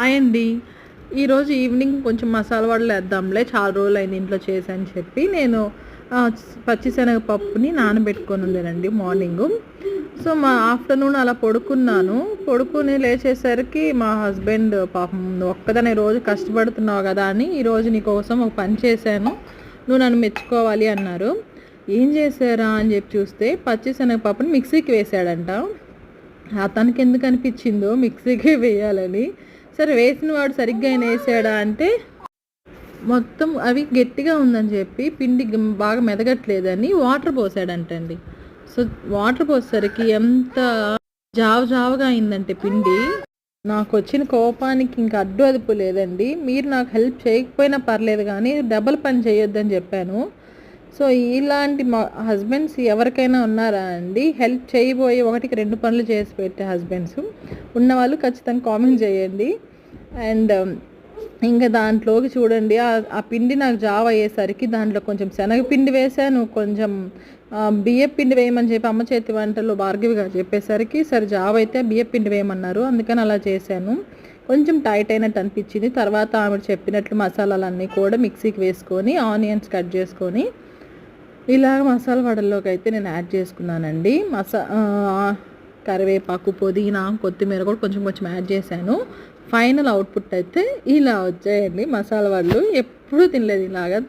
Hi అండి. ఈరోజు evening కొంచెం మసాలా వడలు వేద్దాంలే, చాలా రోజులైంది ఇంట్లో చేసని చెప్పి నేను పచ్చిశనగపప్పుని నానబెట్టుకొని ఉండానండి మార్నింగు. సో ఆఫ్టర్నూన్ అలా పడుకుని లేచేసరికి మా హస్బెండ్ పాపం ఒక్కదాన్ని రోజు కష్టపడుతున్నావు కదా అని ఈరోజు నీకోసం ఒక పని చేశాను, నువ్వు నన్ను మెచ్చుకోవాలి అన్నారు. ఏం చేశారా అని చెప్పి చూస్తే పచ్చిశనగపప్పుని మిక్సీకి వేసాడంట. అతనికి ఎందుకు అనిపించిందో మిక్సీకి వేయాలని. సరే వేసిన వాడు సరిగ్గా అయినా వేసాడా అంటే మొత్తం అవి గట్టిగా ఉందని చెప్పి పిండి బాగా మెదగట్లేదని వాటర్ పోసాడంటండి. సో వాటర్ పోసేసరికి ఎంత జావగా అయిందంటే పిండి, నాకు వచ్చిన కోపానికి ఇంకా అడ్డు అదుపు లేదండి. మీరు నాకు హెల్ప్ చేయకపోయినా పర్లేదు కానీ డబల్ పని చేయొద్దని చెప్పాను. సో ఇలాంటి మా హస్బెండ్స్ ఎవరికైనా ఉన్నారా అండి? హెల్ప్ చేయబోయి ఒకటికి రెండు పనులు చేసి పెట్టే హస్బెండ్స్ ఉన్నవాళ్ళు ఖచ్చితంగా కామెంట్ చేయండి. అండ్ ఇంకా దాంట్లోకి చూడండి, ఆ పిండి నాకు జావ అయ్యేసరికి దాంట్లో కొంచెం శనగపిండి వేసాను, కొంచెం బియ్యం పిండి వేయమని చెప్పి అమ్మ చేతి వంటలు భార్గవి గారు చెప్పేసరికి సరే జావ అయితే బియ్యం పిండి వేయమన్నారు, అందుకని అలా చేశాను. కొంచెం టైట్ అయినట్టు అనిపించింది. తర్వాత ఆమె చెప్పినట్లు మసాలాలన్నీ కూడా మిక్సీకి వేసుకొని ఆనియన్స్ కట్ చేసుకొని ఇలాగ మసాలా వడల్లోకి అయితే నేను యాడ్ చేసుకున్నానండి. కరివేపాకు, పుదీనా, కొత్తిమీర కూడా కొంచెం యాడ్ చేశాను. ఫైనల్ అవుట్పుట్ అయితే ఇలా వచ్చాయండి మసాలా వడలు. ఎప్పుడూ తినలేదు ఇలాగా.